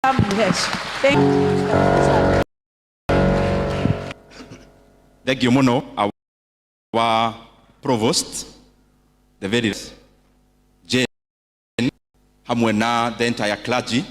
Thank you, Mono, our provost, the very Jane, hamwe the entire clergy,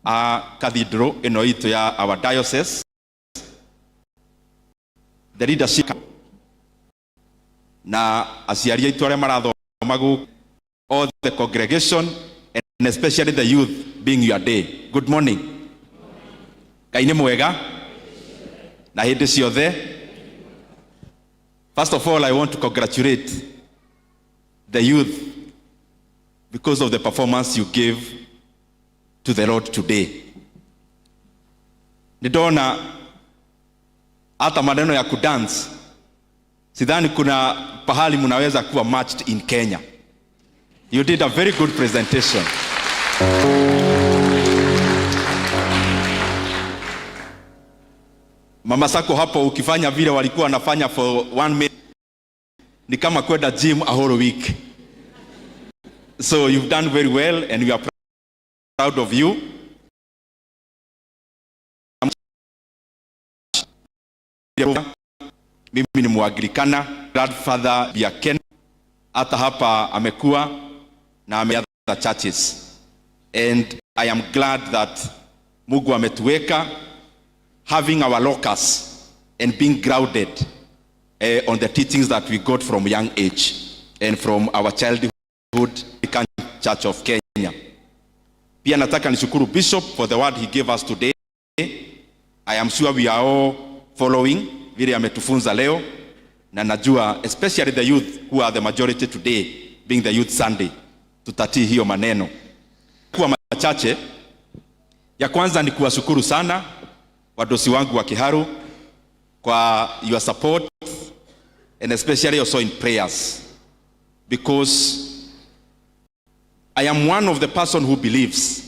our cathedral ino ya our diocese, the leadership, na asiaria itu aria marathomagu, all the congregation, and especially the youth being your day. Good morning. Kaine mwega? Na hindi ciothe. First of all, I want to congratulate the youth because of the performance you gave to the Lord today. Nidona hata maneno ya kudance, sidhani kuna pahali munaweza kuwa matched in Kenya. You did a very good presentation. Mama Sako hapo ukifanya vile walikuwa wanafanya for 1 minute ni kama kwenda gym a whole week. So you've done very well and we are proud of you. Mimi ni Mwagirikana, grandfather ya Ken, hata hapa amekuwa na other churches. And I am glad that Mungu ametuweka having our locus and being grounded on the teachings that we got from young age and from our childhood Church of Kenya. Pia nataka nishukuru Bishop for the word he gave us today. I am sure we are all following vile ametufunza leo, na najua especially the youth who are the majority today being the Youth Sunday, tutatii hiyo maneno. Kwa machache ya kwanza ni kuwashukuru sana wadosi wangu wa Kiharu kwa your support and especially also in prayers, because I am one of the person who believes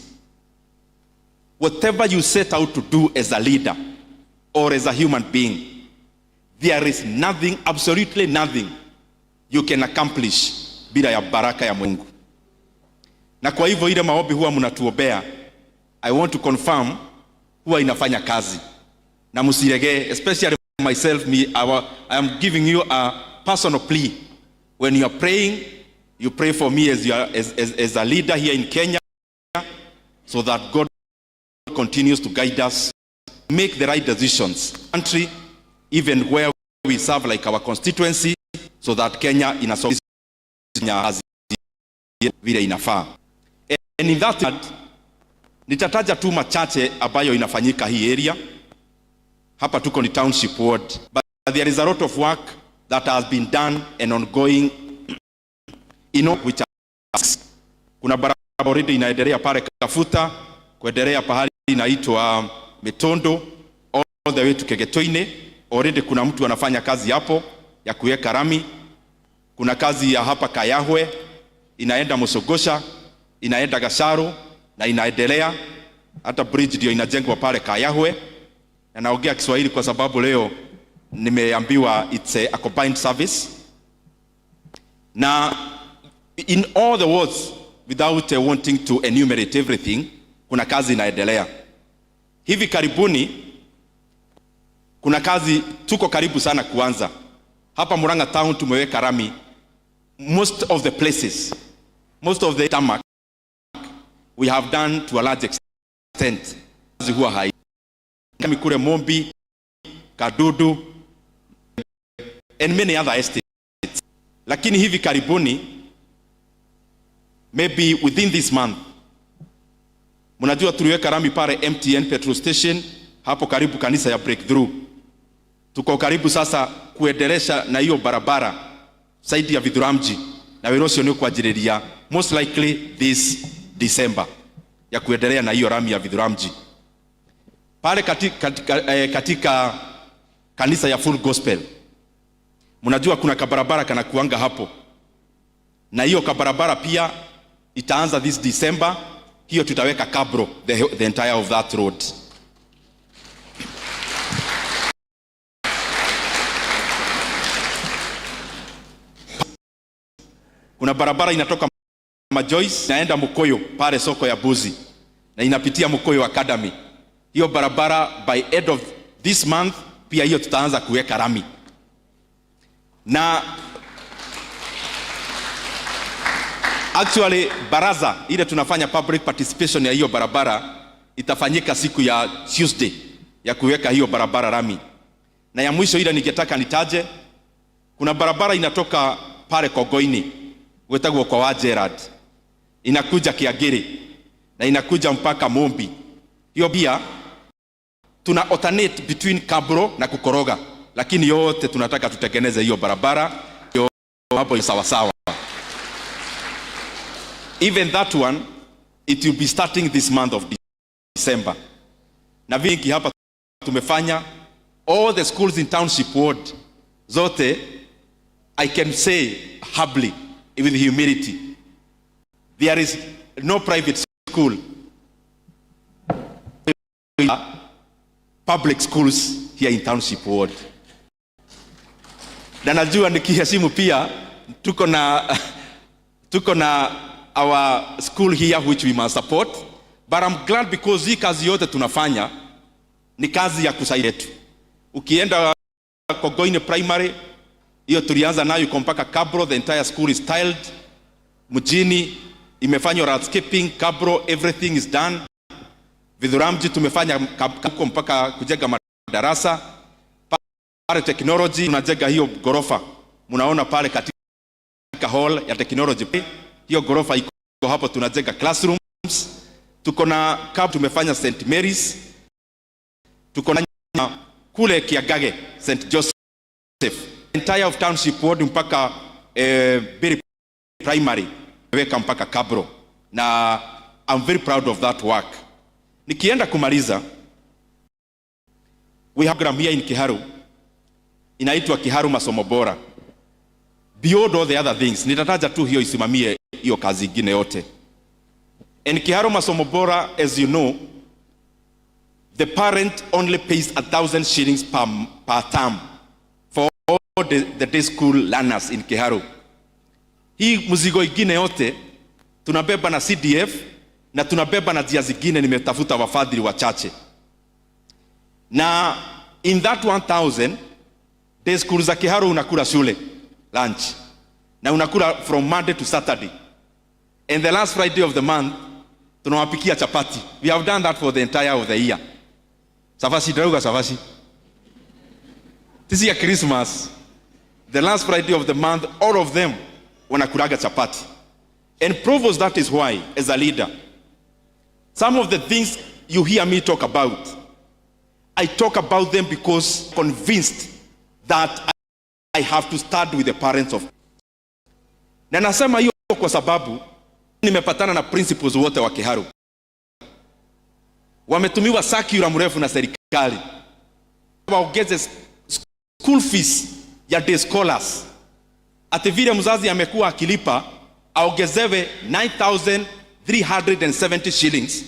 whatever you set out to do as a leader or as a human being, there is nothing, absolutely nothing you can accomplish bila ya baraka ya Mungu. Na kwa hivyo ile maombi huwa mnatuombea, I want to confirm huwa inafanya kazi. Na msirege, especially myself, I am giving you a personal plea. When you are praying, you pray for me as a leader here in Kenya, so that God continues to guide us, make the right decisions. Country, even where we serve like our constituency, so that Kenya inasonga vile inafaa. And in that regard, nitataja tu machache ambayo inafanyika hii area. Hapa tuko ni township ward, but there is a lot of work that has been done and ongoing which kuna barabara already inaendelea pale Kafuta, kuendelea pahali inaitwa Metondo all the way to Kegetoine. Already kuna mtu anafanya kazi hapo ya kuweka rami. Kuna kazi ya hapa Kayahwe inaenda Musogosha, inaenda Gasharo na inaendelea. Hata bridge ndio inajengwa pale Kayahwe. Na naongea Kiswahili kwa sababu leo nimeambiwa it's a combined service. Na in all the words, without wanting to enumerate everything, kuna kazi inaendelea. Hivi karibuni kuna kazi tuko karibu sana kuanza. Hapa Murang'a town tumeweka rami most of the places, most of the tarmac we have done to a large extent. Kazi huwa hai kama kule Mombi, Kadudu and many other estates. Lakini hivi karibuni, maybe within this month, mnajua tuliweka rami pale MTN petrol station hapo karibu kanisa ya Breakthrough. Tuko karibu sasa kuendelesha na hiyo barabara saidi ya Vidhuramji, na wirosio ni kuajiriria most likely this December ya kuendelea na hiyo rami ya Vidhuramji. Pale katika kanisa ya Full Gospel, mnajua kuna kabarabara kana kuanga hapo, na hiyo kabarabara pia itaanza this December. Hiyo tutaweka kabro the entire of that road. Kuna barabara inatoka Majoice naenda Mukoyo pale soko ya Buzi. na inapitia Mukoyo Academy. Hiyo barabara by end of this month pia hiyo tutaanza kuweka rami. Na actually baraza ile tunafanya public participation ya hiyo barabara itafanyika siku ya Tuesday ya kuweka hiyo barabara rami. Na ya mwisho ile ningetaka nitaje, kuna barabara inatoka pale Kogoini wetagwo kwa Wajerad, inakuja Kiagiri na inakuja mpaka Mombi. Hiyo pia tuna alternate between Kabro na Kukoroga, lakini yote tunataka tutengeneze hiyo barabara hiyo hapo sawa sawa. Even that one, it will be starting this month of December. Na vingi hapa tumefanya, all the schools in township ward zote, I can say humbly with humility, there is no private school, public schools here in township ward. Na najua nikiheshimu pia tuko na our school here which we must support, but I'm glad because hii kazi yote tunafanya ni kazi ya kusaidia tu. Ukienda Kogoine primary, hiyo tulianza nayo mpaka Kabro, the entire school is tiled. Mjini imefanywa landscaping, Kabro everything is done. Vidhuramji tumefanya mpaka kujenga madarasa. Pale technology tunajenga hiyo gorofa. Munaona pale katika hall ya technology. Hiyo gorofa iko hapo, tunajenga classrooms. Tuko na tumefanya St. Mary's. Tuko na kule Kiagage, St. Joseph. Entire of township ward mpaka very primary weka mpaka Kabro. Na I'm very proud of that work. Nikienda kumaliza, we have program here in Kiharu inaitwa Kiharu Masomo Bora. Beyond all the other things, nitataja tu hiyo isimamie hiyo kazi ingine yote. And Kiharu Masomo Bora, as you know, the parent only pays 1,000 shillings per term for all the day school learners in Kiharu. Hii mzigo ingine yote tunabeba na CDF na tunabeba na njia zingine, nimetafuta wafadhili wachache. Na in that 1,000 day school za Kiharu unakula shule lunch, na unakula from Monday to Saturday, and the last Friday of the month tunawapikia chapati. We have done that for the entire of the year. Safasi drauga safasi. This year Christmas, the last Friday of the month, all of them wanakulaga chapati. And provost, that is why, as a leader, some of the things you hear me talk about, I talk about them because convinced that I have to start with the parents of. Na nasema hiyo kwa sababu nimepatana na principals wote wa Kiharu. Wametumiwa circular mrefu na serikali waongeze school fees ya day scholars. Ati vile mzazi amekuwa akilipa aongezewe 9,370 shillings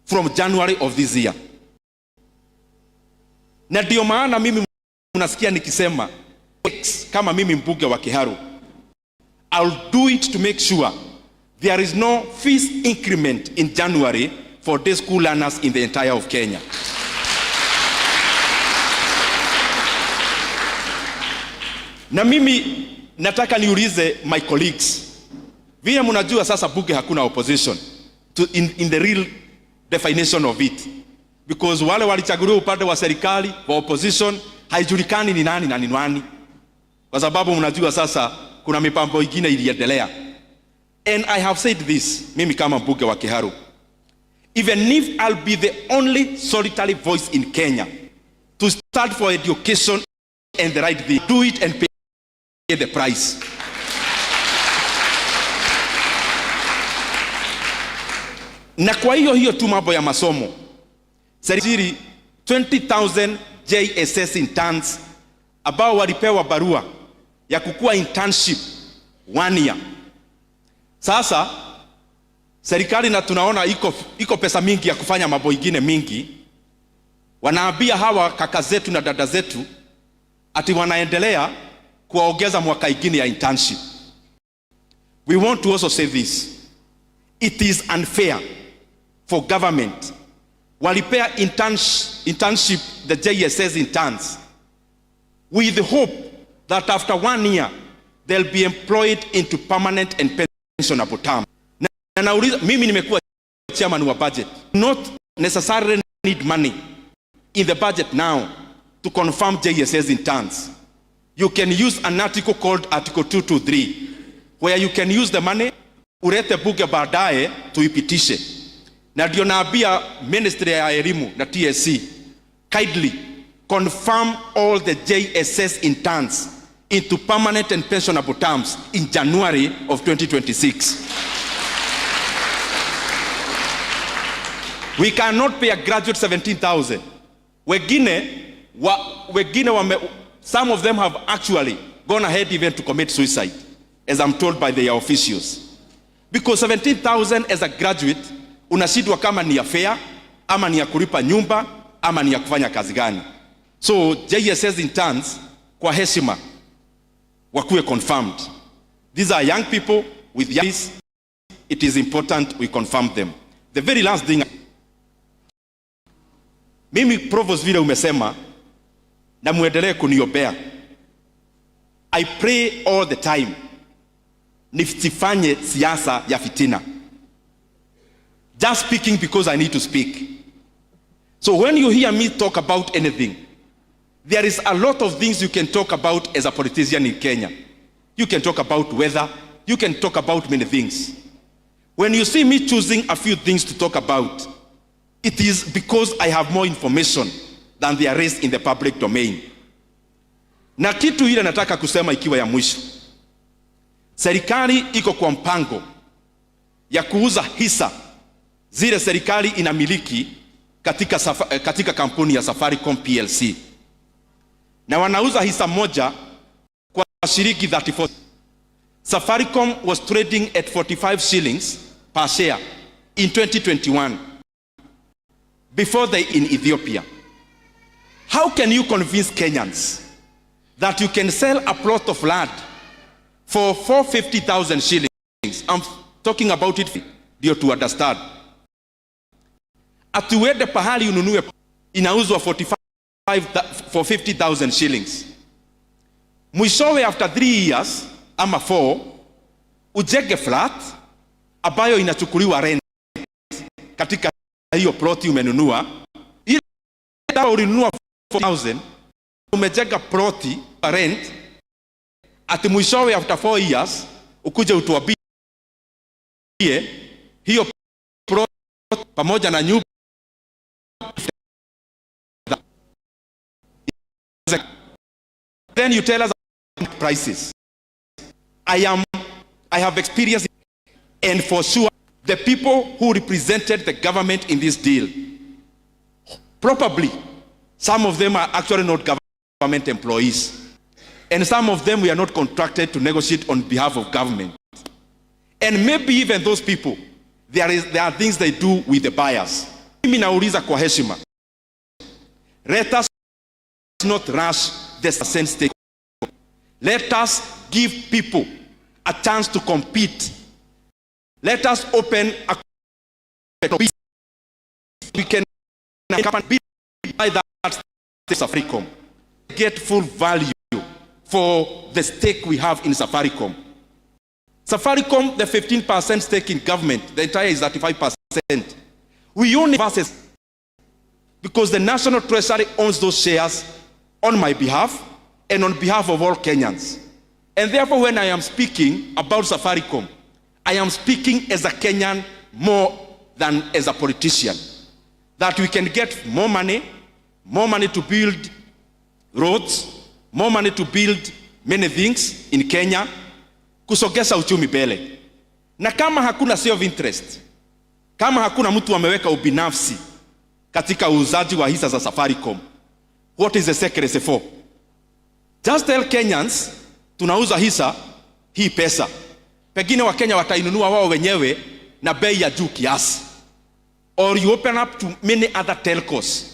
from January of this year. Na ndio maana mimi unasikia nikisema kama mimi mbunge wa Kiharu, I'll do it to make sure there is no fees increment in January for day school learners in the entire of Kenya. Na mimi nataka niulize my colleagues, vile mnajua sasa bunge hakuna opposition in the real definition of it, because wale walichaguliwa upande wa serikali wa opposition haijulikani ni nani na ni nani, kwa sababu mnajua sasa kuna mipango ingine iliendelea. And I have said this, mimi kama mbunge wa Kiharu, even if I'll be the only solitary voice in Kenya to stand for education and the right thing, do it and pay the price. Na kwa hiyo tu mambo ya masomo, serikali 20,000 JSS interns ambao walipewa barua ya kukua internship 1 year. Sasa serikali, na tunaona iko pesa mingi ya kufanya mambo ingine mingi, wanaambia hawa kaka zetu na dada zetu ati wanaendelea kuongeza mwaka ingine ya internship. We want to also say this. It is unfair for government walipea internship the JSS interns with the hope that after 1 year they'll be employed into permanent and pensionable term. Na nauliza, mimi nimekuwa chairman wa budget, not necessarily need money in the budget now to confirm JSS interns. You can use an article called Article 223 where you can use the money, urete bunge baadaye tuipitishe. Na ndio naambia Ministry ya Elimu na TSC, kindly confirm all the JSS interns into permanent and pensionable terms in January of 2026. We cannot pay a graduate 17,000. Some of them have actually gone ahead even to commit suicide, as I'm told by their officials. Because 17,000 as a graduate, unashindwa kama ni ya fare, ama ni ya kulipa nyumba, ama ni ya kufanya kazi gani. So JSS interns, kwa heshima, wakuwe confirmed. These are young people with young people. It is important we confirm them. The very last thing, mimi Provost vile umesema, na muendelee kuniombea. I pray all the time nisifanye siasa ya fitina. Just speaking because I need to speak. So when you hear me talk about anything, there is a lot of things you can talk about as a politician in Kenya. You can talk about weather, you can talk about many things. When you see me choosing a few things to talk about, it is because I have more information than there is in the public domain. Na kitu ile nataka kusema ikiwa ya mwisho. Serikali iko kwa mpango ya kuuza hisa zile serikali inamiliki katika kampuni ya Safaricom PLC. Na wanauza hisa moja kwa shilingi 34. Safaricom was trading at 45 shillings per share in 2021 before they in Ethiopia. How can you convince Kenyans that you can sell a plot of land for 450,000 shillings? I'm talking about it ndio to understand. Atuende pahali ununue inauzwa for 50,000 shillings. Mwishowe after 3 years ama 4 ujenge flat ambayo inachukuliwa rent katika hiyo ploti umenunua. Ile ulinunua 4,000 umejenga ploti rent, ati mwishowe after 4 years ukuje utuambie hiyo ploti pamoja na nyumba. Then you tell us prices. I have experience, and for sure the people who represented the government in this deal, probably some of them are actually not government employees, and some of them we are not contracted to negotiate on behalf of government. And maybe even those people, there are things they do with the buyers. Mimi nauliza kwa heshima, let us not rush the same stake. Let us give people a chance to compete. Let us open a we can buy that Safaricom, get full value for the stake we have in Safaricom. Safaricom, the 15% stake in government, the entire is 35%. We own it because the National Treasury owns those shares on my behalf and on behalf of all Kenyans. And therefore, when I am speaking about Safaricom, I am speaking as a Kenyan more than as a politician. That we can get more money to build roads, more money to build many things in Kenya, kusogeza uchumi mbele. Na kama hakuna self interest, kama hakuna mtu ameweka ubinafsi katika uuzaji wa hisa za Safaricom, what is the secrecy for? Just tell Kenyans, tunauza hisa hii pesa. Pengine wa Kenya watainunua wao wenyewe na bei ya juu kiasi. Or you open up to many other telcos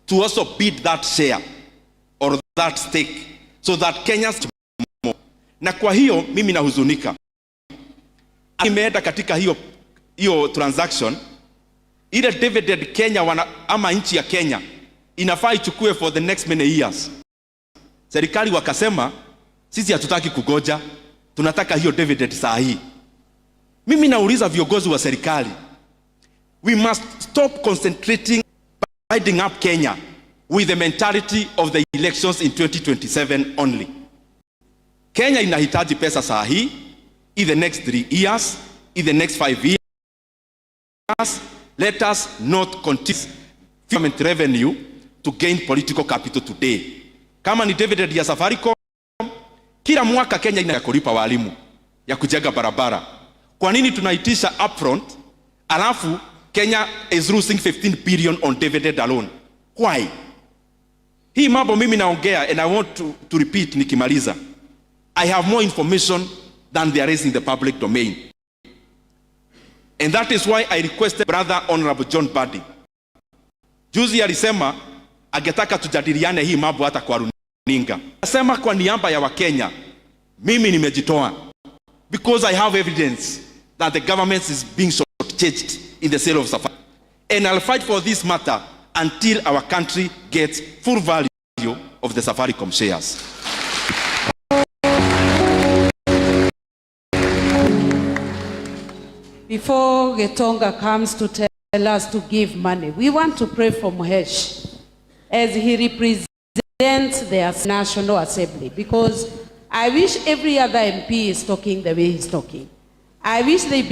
to also bid that share or that stake so that Kenyans more. Na kwa hiyo mimi nahuzunika. Nimeenda katika hiyo transaction ile dividend Kenya ama nchi ya Kenya inafaa ichukue for the next many years. Serikali wakasema sisi hatutaki kugoja, tunataka hiyo dividend saa hii. Mimi nauliza viongozi wa serikali, we must stop concentrating binding up Kenya with the mentality of the elections in 2027 only. Kenya inahitaji pesa saa hii, in the next 3 years, in the next 5 years. Let us not continue government revenue to gain political capital today. Kama ni dividend ya Safaricom, kila mwaka Kenya ina kulipa walimu, ya kujenga barabara. Kwa nini tunaitisha upfront, alafu Kenya is losing 15 billion on dividend alone? Why? Hii mambo mimi naongea, and I want to repeat nikimaliza. I have more information than there is in the public domain. And that is why I requested Brother Honorable John Badi. Juzi alisema angetaka tujadiliane hii mambo hata kwa runinga. Nasema kwa niaba ya Wakenya, mimi nimejitoa, because I have evidence that the government is being shortchanged in the sale of Safari. And I'll fight for this matter until our country gets full value of the Safaricom shares. Before Getonga comes to tell us to give money, we want to pray for Mohesh as he represents the National Assembly, because I wish every other MP is talking the way he's talking. I wish they